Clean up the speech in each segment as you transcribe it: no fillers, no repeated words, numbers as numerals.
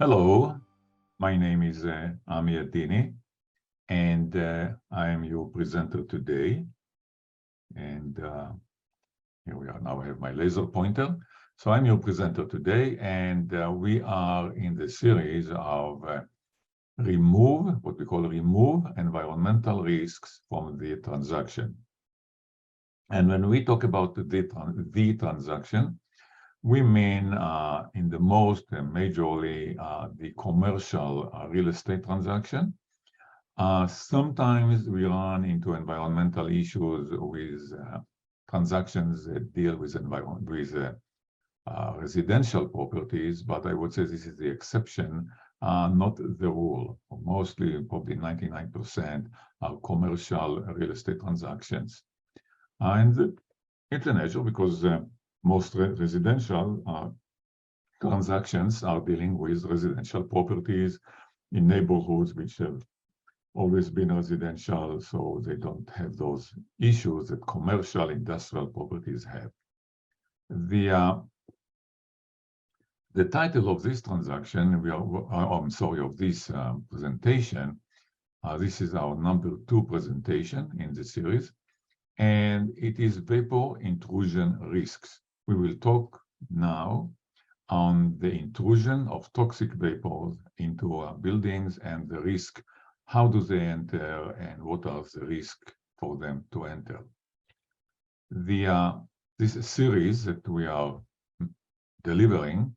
Hello, my name is Amir Dini, and I am your presenter today. And here we are. Now I have my laser pointer. So I'm your presenter today, and we are in the series of what we call remove environmental risks from the transaction. And when we talk about the transaction, we mean in the most majorly the commercial real estate transaction. Sometimes we run into environmental issues with transactions that deal with residential properties, but I would say this is the exception, not the rule. Mostly, probably 99% are commercial real estate transactions. And it's a nature because most residential transactions are dealing with residential properties in neighborhoods which have always been residential, so they don't have those issues that commercial industrial properties have. The title of this transaction, of this presentation, this is our number 2 presentation in the series, and it is vapor intrusion risks. We will talk now on the intrusion of toxic vapors into buildings and the risk. How do they enter and what are the risks for them to enter? This series that we are delivering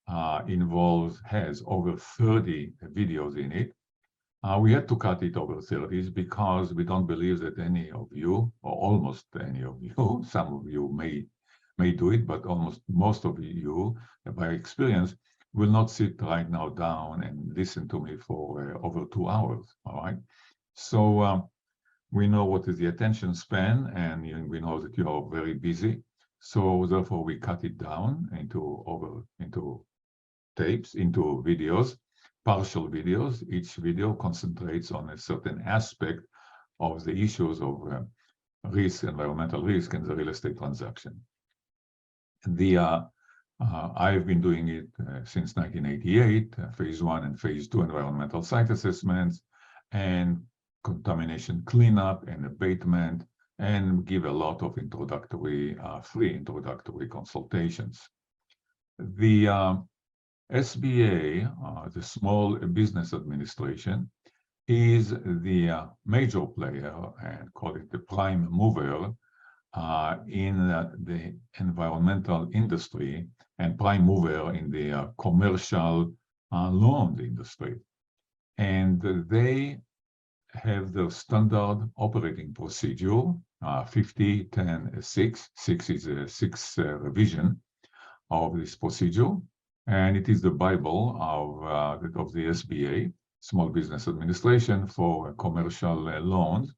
has over 30 videos in it. We had to cut it over 30 because we don't believe that any of you, or almost any of you, some of you may do it, but almost most of you, by experience, will not sit right now down and listen to me for over 2 hours, all right? So we know what is the attention span, and we know that you are very busy. So therefore, we cut it down into tapes, into videos, partial videos. Each video concentrates on a certain aspect of the issues of environmental risk in the real estate transaction. I've been doing it since 1988, phase 1 and phase 2 environmental site assessments and contamination cleanup and abatement, and give a lot of free introductory consultations. The SBA, the Small Business Administration, is the major player and call it the prime mover in the environmental industry and prime mover in the commercial loan industry. And they have the standard operating procedure, 50-10-6. 6 is a 6th revision of this procedure. And it is the Bible of the SBA, Small Business Administration, for commercial loans.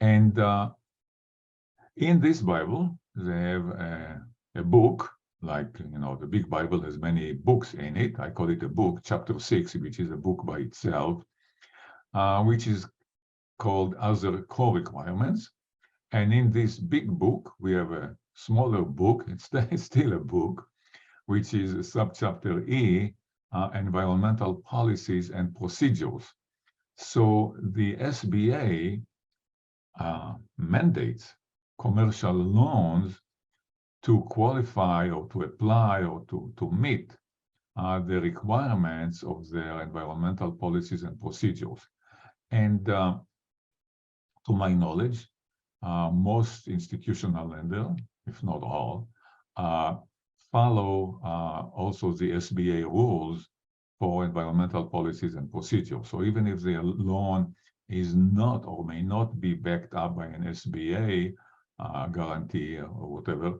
And in this Bible, they have a book, like, the big Bible has many books in it. I call it a book, chapter 6, which is a book by itself, which is called Other Core Requirements. And in this big book, we have a smaller book, it's still a book, which is subchapter E, Environmental Policies and Procedures. So the SBA mandates commercial loans to qualify or to apply or to meet the requirements of their environmental policies and procedures. And to my knowledge, most institutional lenders, if not all, follow also the SBA rules for environmental policies and procedures. So even if the loan is not or may not be backed up by an SBA guarantee or whatever,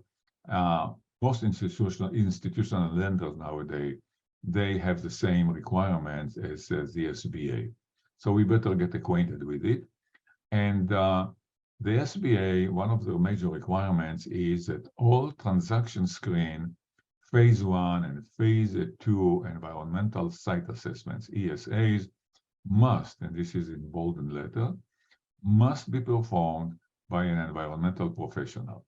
most institutional lenders nowadays, they have the same requirements as the SBA. So we better get acquainted with it. And the SBA, one of their major requirements is that all transaction screen phase 1 and phase 2 environmental site assessments, ESAs, must, and this is in bold and letter, must be performed by an environmental professional.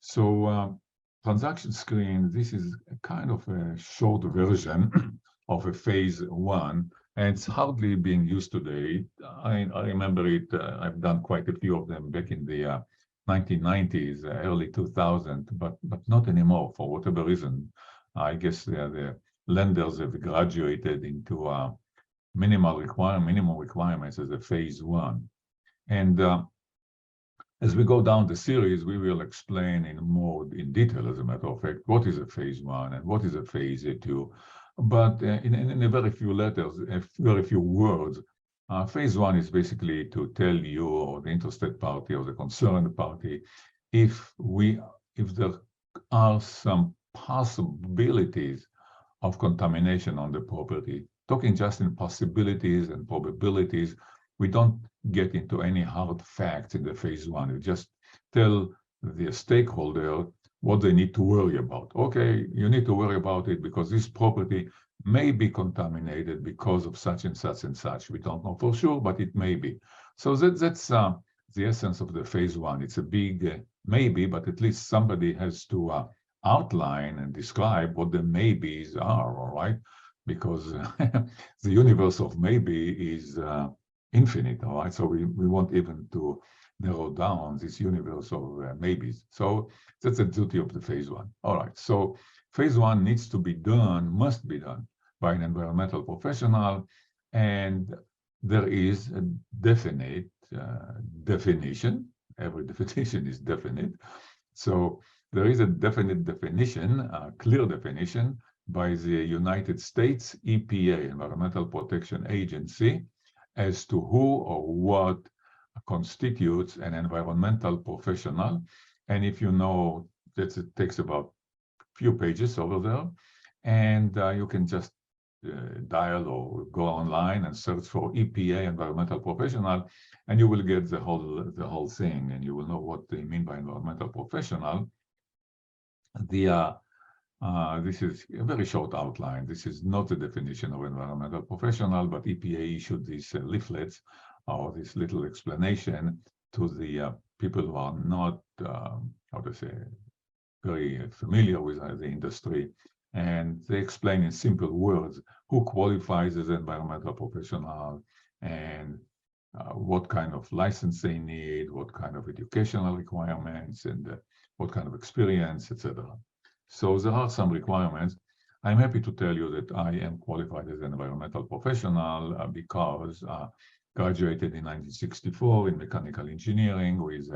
So transaction screen, this is a kind of a short version of a phase one, and it's hardly being used today. I remember it, I've done quite a few of them back in the 1990s, early 2000, but not anymore for whatever reason. I guess the lenders have graduated into minimum requirements as a phase one. And as we go down the series, we will explain in detail, as a matter of fact, what is a phase one and what is a phase two. But in a very few letters, very few words, phase one is basically to tell you or the interested party or the concerned party if there are some possibilities of contamination on the property. Talking just in possibilities and probabilities, we don't get into any hard facts in the phase one. We just tell the stakeholder what they need to worry about. Okay, you need to worry about it because this property may be contaminated because of such and such and such. We don't know for sure, but it may be. So that's the essence of the phase one. It's a big maybe, but at least somebody has to outline and describe what the maybes are, all right? Because the universe of maybe is infinite, all right? So we want even to narrow down this universe of maybes. So that's the duty of the phase one. All right, so phase one needs to be done, must be done by an environmental professional, and there is a definite definition. Every definition is definite. So there is a definite definition, a clear definition by the United States EPA, Environmental Protection Agency, as to who or what constitutes an environmental professional. And if you know that it takes about a few pages over there, and you can just dial or go online and search for EPA environmental professional, and you will get the whole thing, and you will know what they mean by environmental professional. This is a very short outline. This is not the definition of environmental professional, but EPA issued these leaflets or this little explanation to the people who are not, how to say, very familiar with the industry. And they explain in simple words who qualifies as an environmental professional and what kind of license they need, what kind of educational requirements, and what kind of experience, etc. So there are some requirements. I'm happy to tell you that I am qualified as an environmental professional because I graduated in 1964 in mechanical engineering with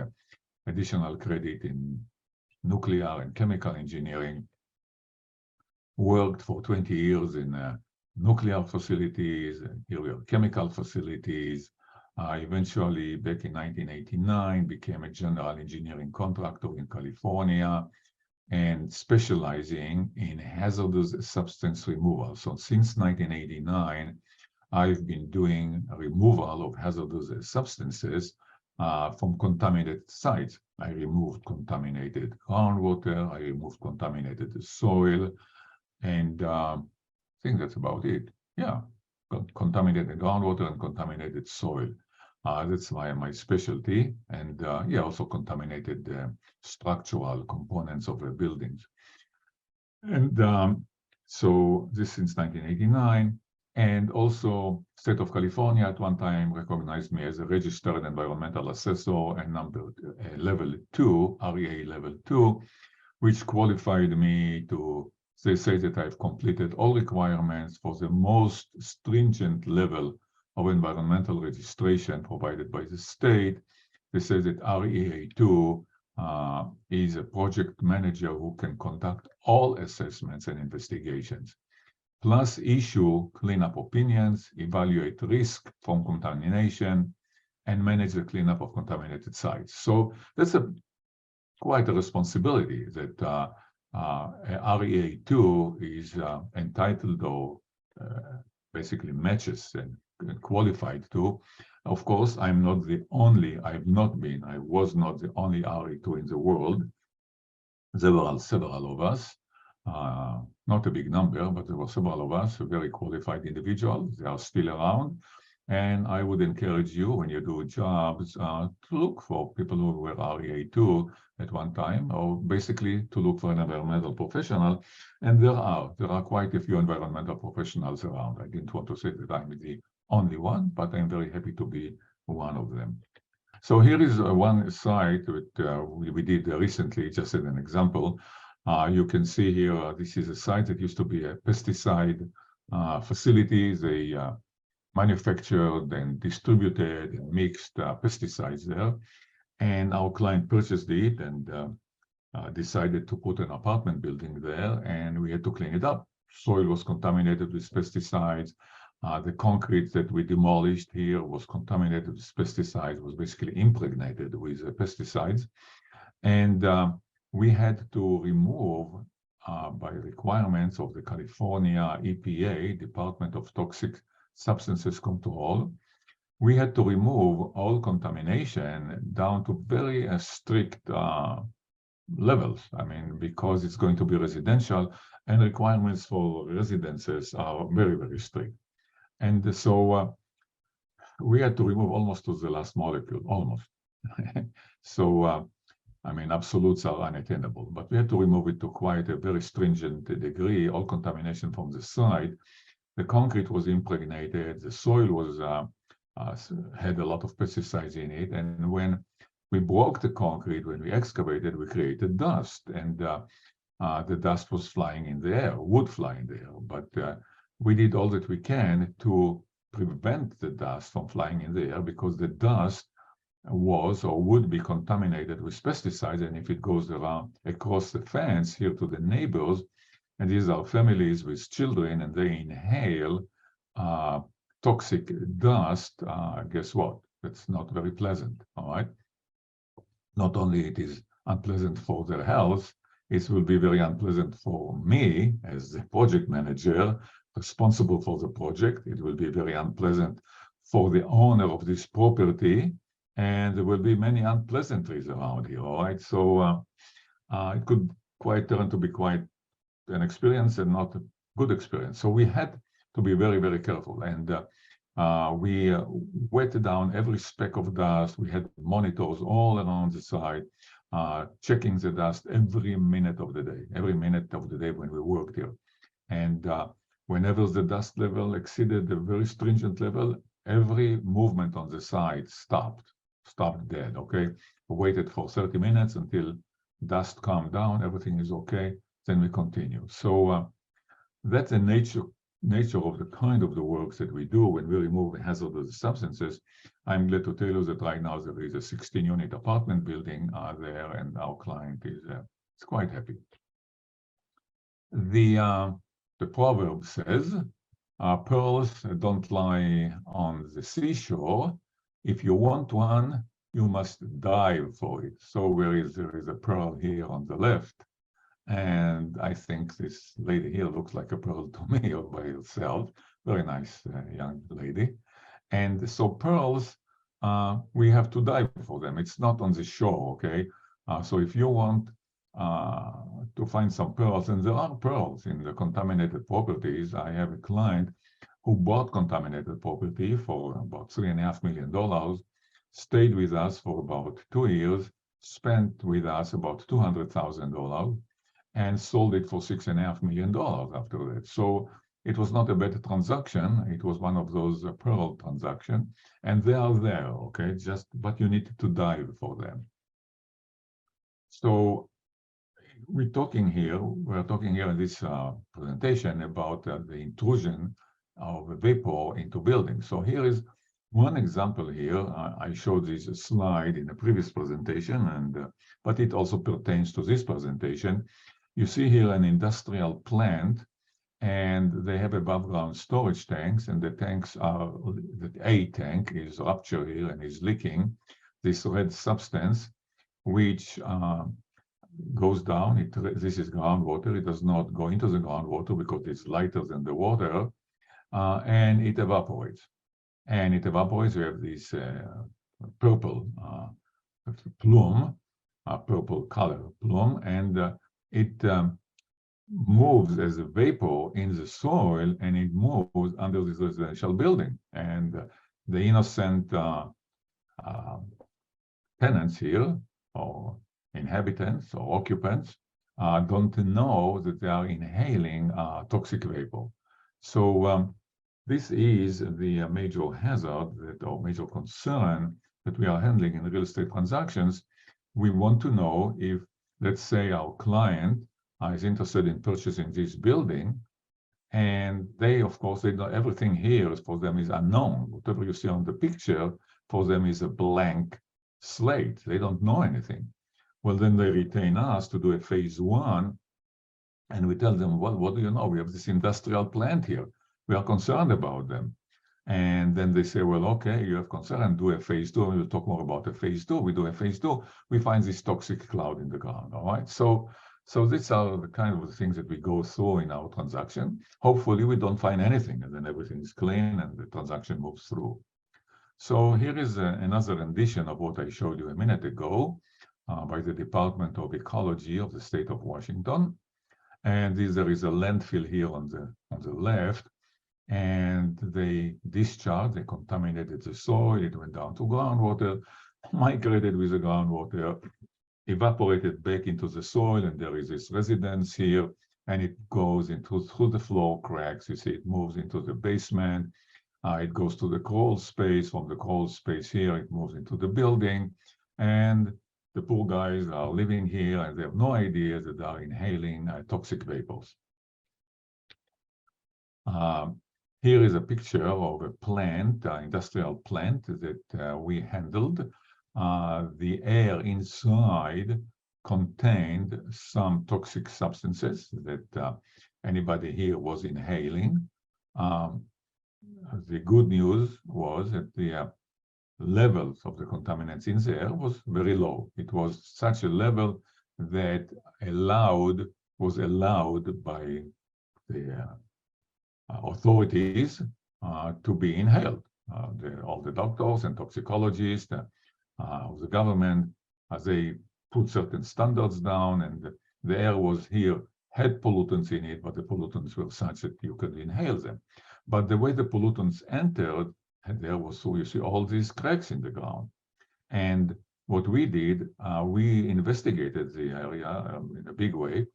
additional credit in nuclear and chemical engineering. Worked for 20 years in nuclear facilities, chemical facilities. Eventually, back in 1989, became a general engineering contractor in California and specializing in hazardous substance removal. So since 1989, I've been doing a removal of hazardous substances from contaminated sites. I removed contaminated groundwater, I removed contaminated soil, and I think that's about it. Yeah, contaminated groundwater and contaminated soil. That's my specialty, and yeah, also contaminated structural components of the buildings. And so this since 1989, and also state of California at one time recognized me as a registered environmental assessor and level 2, REA level 2, which qualified me to say that I've completed all requirements for the most stringent level of environmental registration provided by the state. They say that REA2 is a project manager who can conduct all assessments and investigations, plus issue cleanup opinions, evaluate risk from contamination, and manage the cleanup of contaminated sites. So that's quite a responsibility that REA2 is entitled or basically matches and qualified to. Of course, I was not the only RE2 in the world. There were several of us, not a big number, but there were several of us, very qualified individuals. They are still around. And I would encourage you, when you do jobs, to look for people who were REA2 at one time, or basically to look for an environmental professional. And there are quite a few environmental professionals around. I didn't want to say that I'm the only one, but I'm very happy to be one of them. So here is one site that we did recently, just as an example. You can see here, this is a site that used to be a pesticide facility. They manufactured and distributed and mixed pesticides there. And our client purchased it and decided to put an apartment building there, and we had to clean it up. Soil was contaminated with pesticides. The concrete that we demolished here was contaminated with pesticides, was basically impregnated with pesticides. And we had to remove, by requirements of the California EPA, Department of Toxic Substances Control, we had to remove all contamination down to very strict levels. I mean, because it's going to be residential, and requirements for residences are very, very strict. And so we had to remove almost to the last molecule, almost. So, I mean, absolutes are unattainable, but we had to remove it to quite a very stringent degree, all contamination from the site. The concrete was impregnated, the soil was had a lot of pesticides in it, and when we broke the concrete, when we excavated, we created dust, and the dust was flying in the air, would fly in the air, but we did all that we can to prevent the dust from flying in the air, because the dust was or would be contaminated with pesticides, and if it goes around across the fence here to the neighbors, and these are families with children, and they inhale toxic dust, guess what? It's not very pleasant, all right? Not only it is unpleasant for their health, it will be very unpleasant for me as the project manager responsible for the project. It will be very unpleasant for the owner of this property, and there will be many unpleasantries around here, all right? So it could quite turn to be quite an experience and not a good experience. So we had to be very, very careful, and we wet down every speck of dust. We had monitors all around the site, checking the dust every minute of the day when we worked here. And whenever the dust level exceeded a very stringent level, every movement on the site stopped dead, okay? We waited for 30 minutes until dust calmed down, everything is okay, then we continue. So that's the nature of the kind of the works that we do when we remove hazardous substances. I'm glad to tell you that right now there is a 16-unit apartment building there, and our client is quite happy. The proverb says, pearls don't lie on the seashore. If you want one, you must dive for it. So there is a pearl here on the left. And I think this lady here looks like a pearl to me all by herself. Very nice young lady. And so pearls, we have to dive for them. It's not on the shore, okay? So if you want to find some pearls, and there are pearls in the contaminated properties. I have a client who bought contaminated property for about $3.5 million, stayed with us for about 2 years, spent with us about $200,000, and sold it for $6.5 million after that. So it was not a bad transaction. It was one of those pearl transactions, and they are there, okay? But you need to dive for them. So we're talking here in this presentation about the intrusion of vapor into buildings. So here is one example here. I showed this slide in a previous presentation, and but it also pertains to this presentation. You see here an industrial plant, and they have above ground storage tanks, and the tanks are, a tank is ruptured here and is leaking this red substance, which goes down. This is groundwater. It does not go into the groundwater because it's lighter than the water, and it evaporates. And it evaporates. We have this purple plume, purple color plume, and it moves as a vapor in the soil, and it moves under this residential building. And the innocent tenants here, or inhabitants or occupants, don't know that they are inhaling toxic vapor. So this is the major hazard or major concern that we are handling in real estate transactions. We want to know if, let's say, our client is interested in purchasing this building, and they, of course, they know everything here for them is unknown. Whatever you see on the picture for them is a blank slate. They don't know anything. Well, then they retain us to do a phase one, and we tell them, well, what do you know? We have this industrial plant here. We are concerned about them. And then they say, well, okay, you have concern, do a phase two. And we'll talk more about a phase two. We do a phase two. We find this toxic cloud in the ground, all right? So these are the kind of things that we go through in our transaction. Hopefully, we don't find anything, and then everything is clean, and the transaction moves through. So here is another rendition of what I showed you a minute ago by the Department of Ecology of the state of Washington. And there is a landfill here on the left, and they contaminated the soil, it went down to groundwater, migrated with the groundwater, evaporated back into the soil, and there is this residence here, and it goes through the floor cracks. You see it moves into the basement. It goes to the crawl space. From the crawl space here, it moves into the building, and the poor guys are living here, and they have no idea that they are inhaling toxic vapors. Here is a picture of a plant, industrial plant that we handled. The air inside contained some toxic substances that anybody here was inhaling. The good news was that the levels of the contaminants in the air was very low. It was such a level that was allowed by the authorities to be inhaled. All the doctors and toxicologists of the government, they put certain standards down, and the air had pollutants in it, but the pollutants were such that you could inhale them. But the way the pollutants entered, there was, so you see all these cracks in the ground. And what we did, we investigated the area in a big way,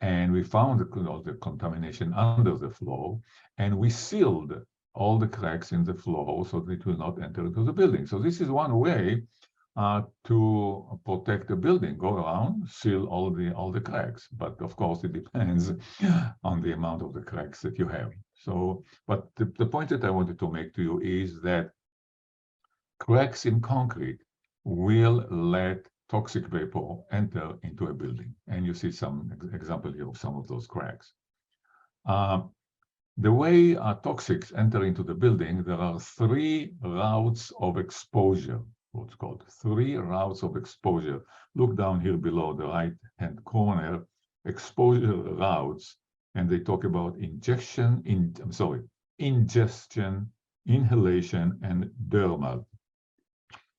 and we found all the contamination under the floor, and we sealed all the cracks in the floor so that it will not enter into the building. So this is one way to protect the building. Go around, seal all the cracks. But of course, it depends on the amount of the cracks that you have. So, but the point that I wanted to make to you is that cracks in concrete will let toxic vapor enter into a building. And you see some example here of some of those cracks. The way toxics enter into the building, there are 3 routes of exposure, what's called 3 routes of exposure. Look down here below the right-hand corner, exposure routes, and they talk about ingestion, inhalation, and dermal.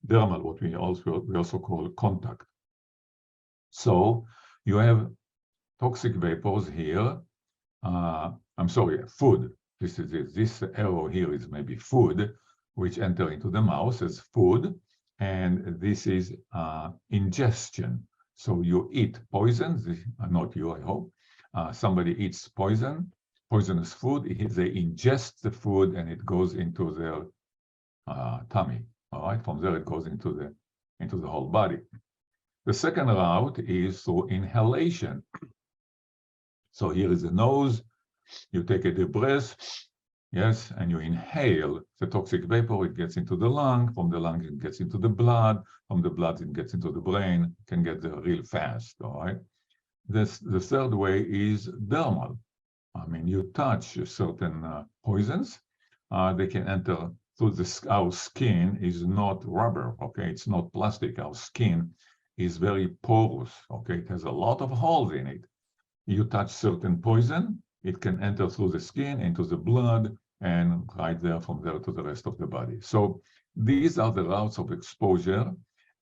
Dermal, what we also call contact. So you have toxic vapors here. Food. This arrow here is maybe food, which enter into the mouth as food, and this is ingestion. So you eat poison. Not you, I hope. Somebody eats poisonous food. They ingest the food, and it goes into their tummy. All right, from there it goes into the whole body. The second route is through inhalation. So here is the nose. You take a deep breath, yes, and you inhale the toxic vapor. It gets into the lung. From the lung, it gets into the blood. From the blood, it gets into the brain. It can get there real fast. All right. The third way is dermal. I mean, you touch certain poisons. They can enter through our skin is not rubber, okay? It's not plastic. Our skin is very porous, okay? It has a lot of holes in it. You touch certain poison, it can enter through the skin, into the blood, and right there from there to the rest of the body. So these are the routes of exposure.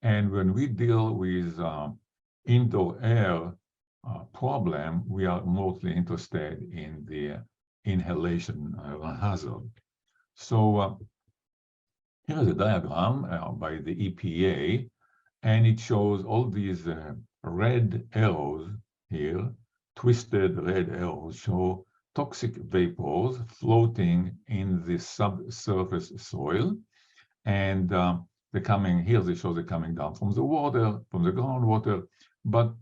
And when we deal with indoor air problem, we are mostly interested in the inhalation hazard. So Here is a diagram by the EPA, and it shows all these red arrows here, twisted red arrows show toxic vapors floating in the subsurface soil. And they're coming, here they show they're coming down from the water, from the groundwater, but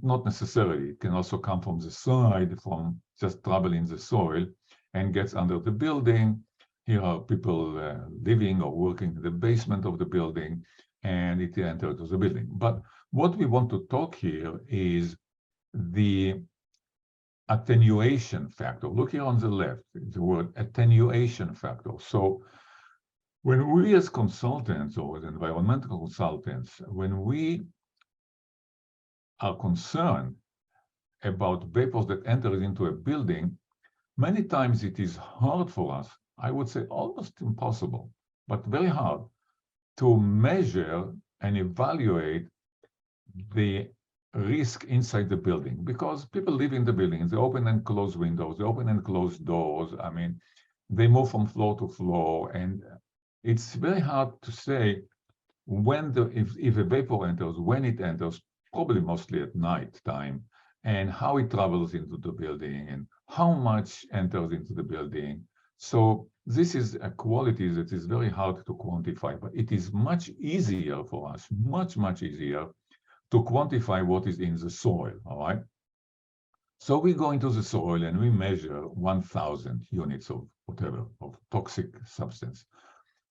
not necessarily. It can also come from the side, from just traveling the soil and gets under the building. Here are people living or working in the basement of the building, and it enters the building. But what we want to talk here is the attenuation factor. Look here on the left, the word attenuation factor. So when we as consultants or as environmental consultants, when we are concerned about vapors that enter into a building, many times it is hard for us, I would say almost impossible, but very hard to measure and evaluate the risk inside the building, because people live in the building, they open and close windows, they open and close doors. I mean, they move from floor to floor, and it's very hard to say when if a vapor enters, when it enters, probably mostly at night time, and how it travels into the building and how much enters into the building. So this is a quality that is very hard to quantify, but it is much easier for us, much easier to quantify what is in the soil, all right? So we go into the soil and we measure 1,000 units of whatever, of toxic substance.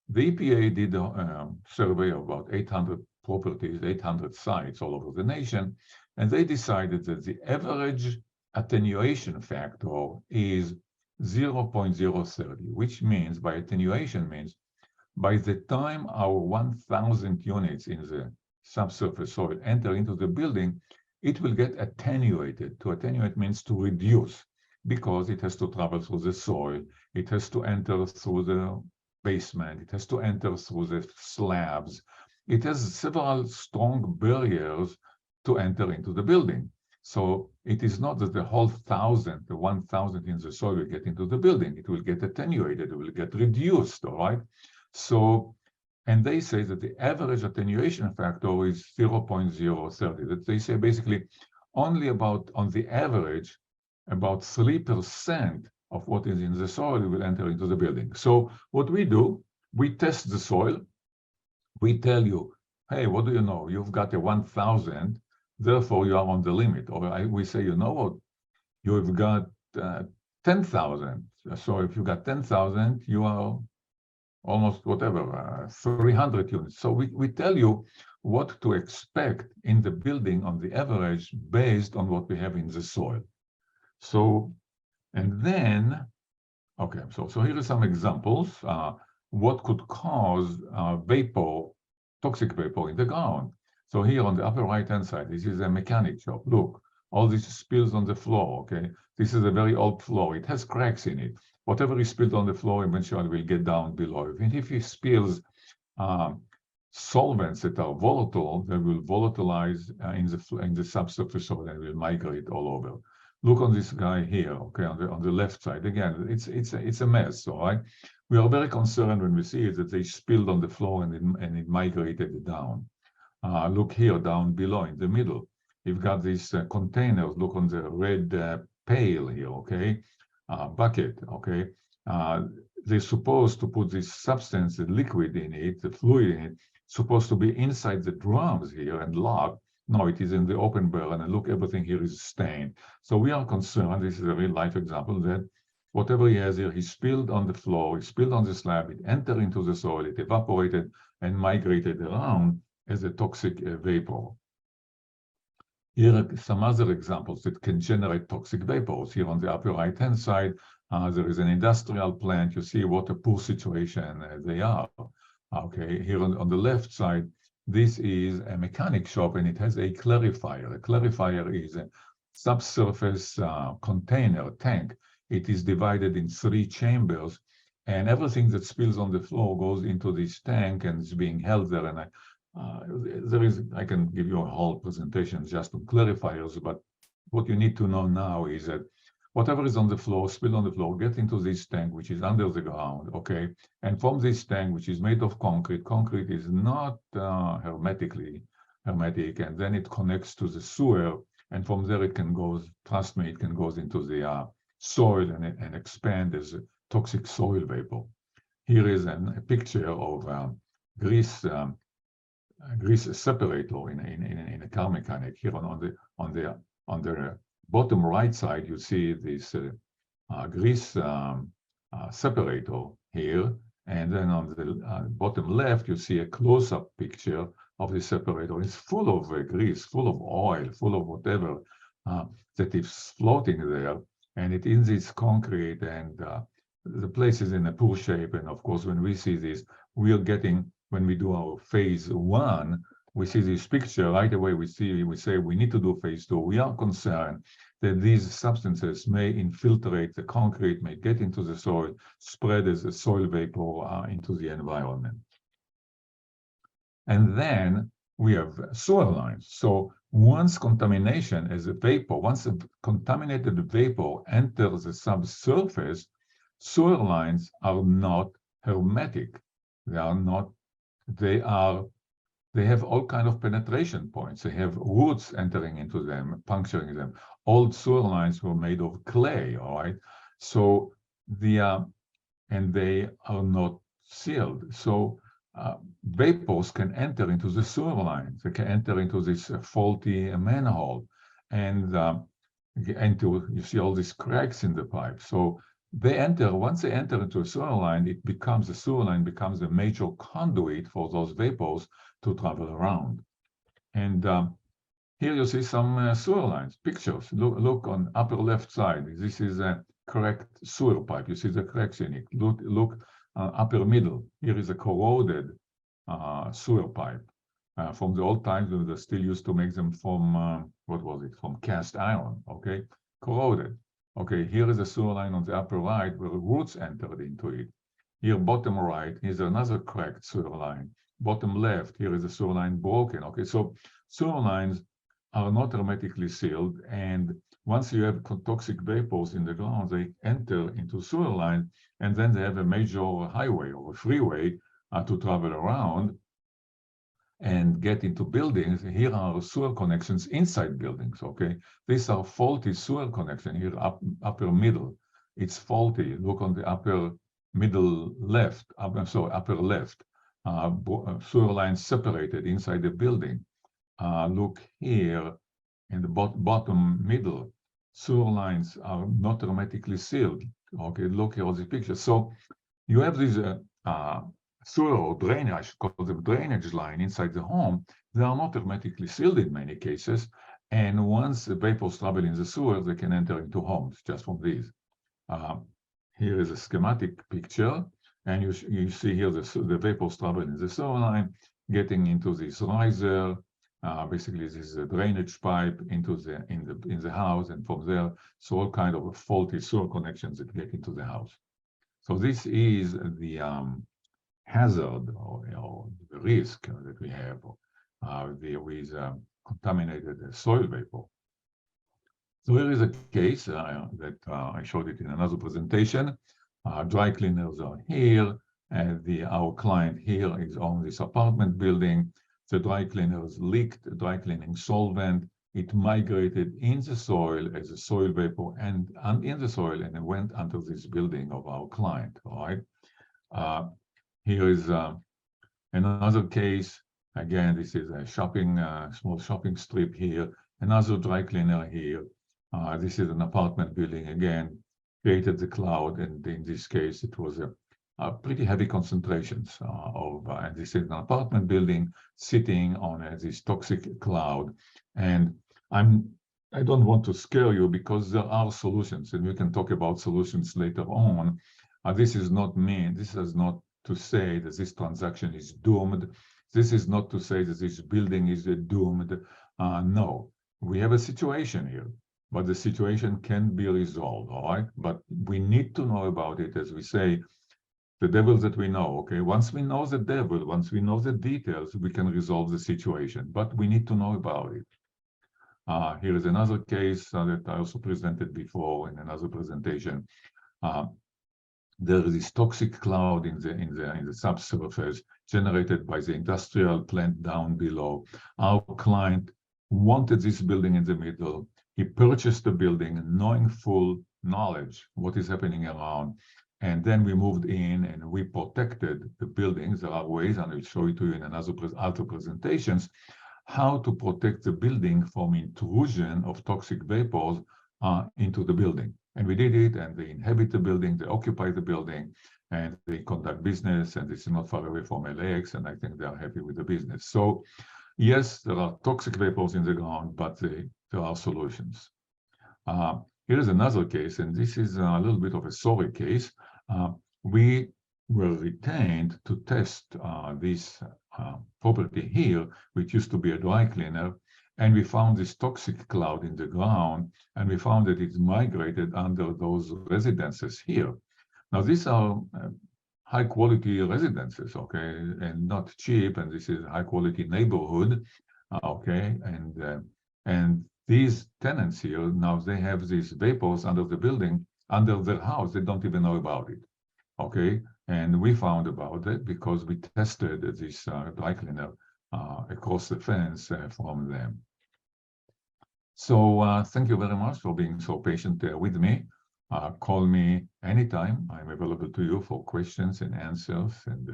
The EPA did a survey of about 800 properties, 800 sites all over the nation, and they decided that the average attenuation factor is 0.030, which means, by attenuation means, by the time our 1,000 units in the subsurface soil enter into the building, it will get attenuated. To attenuate means to reduce, because it has to travel through the soil, it has to enter through the basement, it has to enter through the slabs. It has several strong barriers to enter into the building. So it is not that the whole 1,000, the 1,000 in the soil will get into the building. It will get attenuated, it will get reduced, all right? So, and they say that the average attenuation factor is 0.030. That they say basically only about, on the average, about 3% of what is in the soil will enter into the building. So what we do, we test the soil. We tell you, hey, what do you know? You've got a 1,000, therefore you are on the limit. Or we say, you know what? You've got 10,000. So if you got 10,000, you are almost whatever, 300 units. So we tell you what to expect in the building on the average based on what we have in the soil. So, and then, okay, so here are some examples. What could cause toxic vapor in the ground. So here on the upper right-hand side, this is a mechanic shop. Look, all these spills on the floor, okay? This is a very old floor. It has cracks in it. Whatever is spilled on the floor eventually will get down below. And if it spills solvents that are volatile, they will volatilize in the subsurface soil and will migrate all over. Look on this guy here, okay, on the left side. Again, it's a mess, all right? We are very concerned when we see it that they spilled on the floor and it migrated down. Look here down below in the middle. You've got these containers. Look on the red pail here, okay? Bucket, okay? They're supposed to put this substance, the liquid in it, the fluid in it, supposed to be inside the drums here and locked. No, it is in the open barrel, and look, everything here is stained. So we are concerned, this is a real life example, that whatever he has here, he spilled on the floor, he spilled on the slab, it entered into the soil, it evaporated and migrated around as a toxic vapor. Here are some other examples that can generate toxic vapors. Here on the upper right-hand side, there is an industrial plant. You see what a poor situation they are. Okay, here on the left side, this is a mechanic shop and it has a clarifier. A clarifier is a subsurface container tank. It is divided in 3 chambers, and everything that spills on the floor goes into this tank and is being held there. And I can give you a whole presentation just on clarifiers, but what you need to know now is that whatever is on the floor, spill on the floor, get into this tank, which is under the ground, okay? And from this tank, which is made of concrete, concrete is not hermetic, and then it connects to the sewer, and from there it can go, trust me, it can go into the soil and expand as a toxic soil vapor. Here is a picture of grease separator in a car mechanic. Here on the bottom right side, you see this grease separator here, and then on the bottom left, you see a close-up picture of the separator. It's full of grease, full of oil, full of whatever that is floating there, and it in this concrete, and the place is in a poor shape. And of course, when we see this, we are getting, when we do our phase 1, we see this picture right away. We say we need to do phase 2. We are concerned that these substances may infiltrate the concrete, may get into the soil, spread as a soil vapor into the environment. And then we have sewer lines. So once contamination as a vapor, once a contaminated vapor enters the subsurface, sewer lines are not hermetic. They have all kind of penetration points. They have roots entering into them, puncturing them. Old sewer lines were made of clay, all right? So and they are not sealed. So vapors can enter into the sewer lines. They can enter into this faulty manhole, and you see all these cracks in the pipe. So once they enter into a sewer line, the sewer line becomes a major conduit for those vapors to travel around. And here you see some sewer lines, pictures. Look on upper left side. This is a correct sewer pipe. You see the cracks in it. Look upper middle. Here is a corroded sewer pipe from the old times when they still used to make them from, from cast iron, okay? Corroded. Okay, here is a sewer line on the upper right where roots entered into it. Here, bottom right, here's another cracked sewer line. Bottom left, here is a sewer line broken. Okay, so sewer lines are not hermetically sealed, and once you have toxic vapors in the ground, they enter into sewer line, and then they have a major highway or a freeway to travel around and get into buildings. Here are sewer connections inside buildings, okay? These are faulty sewer connections. Here, upper middle, it's faulty. Look on the upper middle left, upper left. Sewer lines separated inside the building. Look here in the bottom middle, sewer lines are not hermetically sealed. Okay, look here at the picture. So you have these sewer or drainage, called the drainage line inside the home. They are not hermetically sealed in many cases, and once the vapors travel in the sewer, they can enter into homes just from these. Here is a schematic picture, and you see here the vapors travel in the sewer line, getting into this riser. Basically, this is a drainage pipe into in the house, and from there, so all kind of faulty sewer connections that get into the house. So this is the hazard or the risk that we have with contaminated soil vapor. So here is a case that I showed it in another presentation. Dry cleaners are here, and our client here is on this apartment building. The dry cleaners leaked dry cleaning solvent. It migrated in the soil as a soil vapor and in the soil, and it went under this building of our client. All right. Here is another case. Again, this is a small shopping strip here. Another dry cleaner here. This is an apartment building. Again, created the cloud, and in this case, it was a pretty heavy concentrations and this is an apartment building sitting on this toxic cloud. And I don't want to scare you, because there are solutions, and we can talk about solutions later on. This is not to say that this transaction is doomed. This is not to say that this building is doomed. No, we have a situation here, but the situation can be resolved, all right? But we need to know about it, as we say, the devil that we know, okay? Once we know the devil, once we know the details, we can resolve the situation, but we need to know about it. Here is another case that I also presented before in another presentation. There is this toxic cloud in the subsurface generated by the industrial plant down below. Our client wanted this building in the middle. He purchased the building knowing full knowledge what is happening around. And then we moved in and we protected the buildings. There are ways, and I'll show it to you in other presentations, how to protect the building from intrusion of toxic vapors into the building. And we did it, and they inhabit the building, they occupy the building, and they conduct business, and this is not far away from LAX, and I think they are happy with the business. So yes, there are toxic vapors in the ground, but there are solutions. Here is another case, and this is a little bit of a sorry case. We were retained to test this property here, which used to be a dry cleaner, and we found this toxic cloud in the ground, and we found that it's migrated under those residences here. Now, these are high-quality residences, okay, and not cheap, and this is high-quality neighborhood, okay, and these tenants here, now they have these vapors under the building, under their house, they don't even know about it, okay, and we found about it because we tested this dry cleaner across the fence from them. So thank you very much for being so patient with me. Call me anytime. I'm available to you for questions and answers, and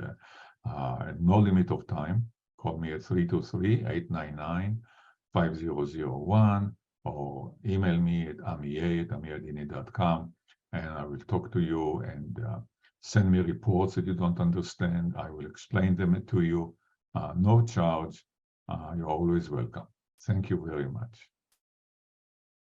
no limit of time. Call me at 323-899-5001 or email me at amirdini.com, and I will talk to you and send me reports that you don't understand. I will explain them to you. No charge. You're always welcome. Thank you very much.